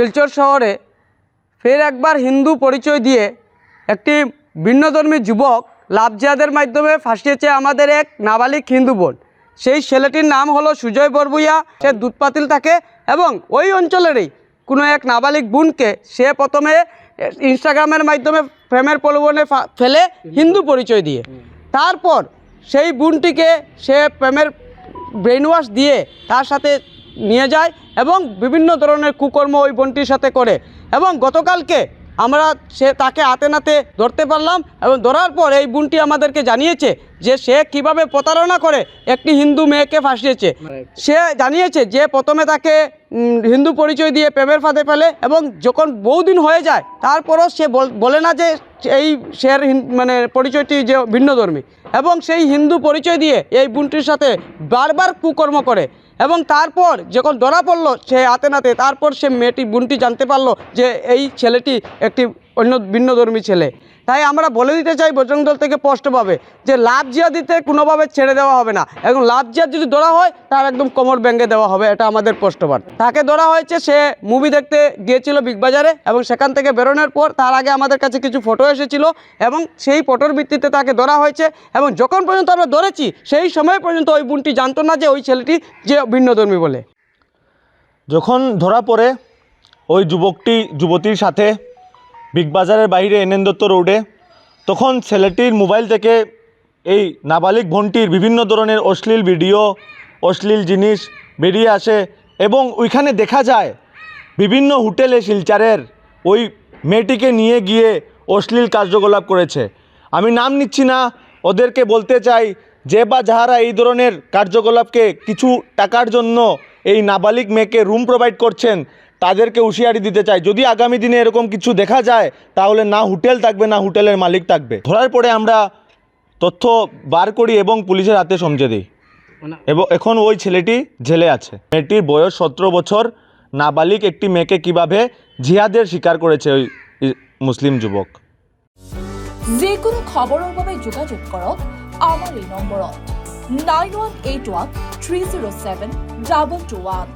শিলচর শহরে ফের একবার হিন্দু পরিচয় দিয়ে একটি ভিন্নধর্মী যুবক লাভ জিহাদের মাধ্যমে ফাঁসিয়েছে আমাদের এক নাবালিক হিন্দু বোন। সেই ছেলেটির নাম হলো সুজয় বরবুইয়া। সে দুধপাতিল থাকে এবং ওই অঞ্চলেরই কোনো এক নাবালিক বোনকে সে প্রথমে ইনস্টাগ্রামের মাধ্যমে প্রেমের প্রলোভনে ফেলে হিন্দু পরিচয় দিয়ে, তারপর সেই বোনটিকে সে প্রেমের ব্রেন ওয়াশ দিয়ে তার সাথে নিয়ে যায় এবং বিভিন্ন ধরনের কুকর্ম ওই বোনটির সাথে করে। এবং গতকালকে আমরা তাকে হাতে নাতে ধরতে পারলাম এবং ধরার পর এই বোনটি আমাদেরকে জানিয়েছে যে সে কিভাবে প্রতারণা করে একটি হিন্দু মেয়েকে ফাঁসিয়েছে। সে জানিয়েছে যে প্রথমে তাকে হিন্দু পরিচয় দিয়ে প্রেমের ফাঁদে ফেলে এবং যখন বহুদিন হয়ে যায় তারপরও সে বলে না যে এই সের মানে পরিচয়টি যে ভিন্নধর্মী, এবং সেই হিন্দু পরিচয় দিয়ে এই বোনটির সাথে বারবার কুকর্ম করে। এবং তারপর যখন ধরা পড়লো সে হাতে নাতে, তারপর সে বোনটি জানতে পারলো যে এই ছেলেটি একটি অন্য ভিন্নধর্মী ছেলে। তাই আমরা বলে দিতে চাই বজরং দল থেকে স্পষ্টভাবে যে লাভ জিহাদিতে কোনোভাবে ছেড়ে দেওয়া হবে না, এবং লাভ জিহাদ যদি ধরা হয় তার একদম কোমর ভেঙে দেওয়া হবে, এটা আমাদের স্পষ্টবাদ। তাকে ধরা হয়েছে, সে মুভি দেখতে গিয়েছিল বিগ বাজারে এবং সেখান থেকে বেরোনোর পর তার আগে আমাদের কাছে কিছু ফটো এসেছিল এবং সেই ফটোর ভিত্তিতে তাকে ধরা হয়েছে। এবং যখন পর্যন্ত আমরা ধরেছি সেই সময় পর্যন্ত ওই বোনটি জানতো না যে ওই ছেলেটি যে ভিন্নধর্মী বলে। যখন ধরা পড়ে ওই যুবতীর সাথে বিগ বাজারের বাইরে এনএন দত্ত রোডে, তখন ছেলেটির মোবাইল থেকে এই নাবালিক বোনটির বিভিন্ন ধরনের অশ্লীল ভিডিও, অশ্লীল জিনিস বেরিয়ে আসে এবং ওইখানে দেখা যায় বিভিন্ন হোটেলে শিলচরের ওই মেয়েটিকে নিয়ে গিয়ে অশ্লীল কার্যকলাপ করেছে। আমি নাম নিচ্ছি না, ওদেরকে বলতে চাই যে বা যাহারা এই ধরনের কার্যকলাপকে কিছু টাকার জন্য এই নাবালিক মেয়েকে রুম প্রোভাইড করছেন তাদেরকে হুঁশিয়ারি দিতে চাই, যদি আগামী দিনে এরকম কিছু দেখা যায় তাহলে না হোটেল থাকবে না হোটেলের মালিক থাকবে। ধরার পরে আমরা তথ্য বার করি এবং পুলিশের হাতে সমঝে দিই এবং এখন ওই ছেলেটি জেলে আছে। মেয়েটির বয়স 17 বছর। নাবালিক একটি মেয়েকে কিভাবে জিহাদের শিকার করেছে ওই মুসলিম যুবক। যে কোনো খবরের বাবে যোগাযোগ করক আমার এই নম্বরত 9181 307 221।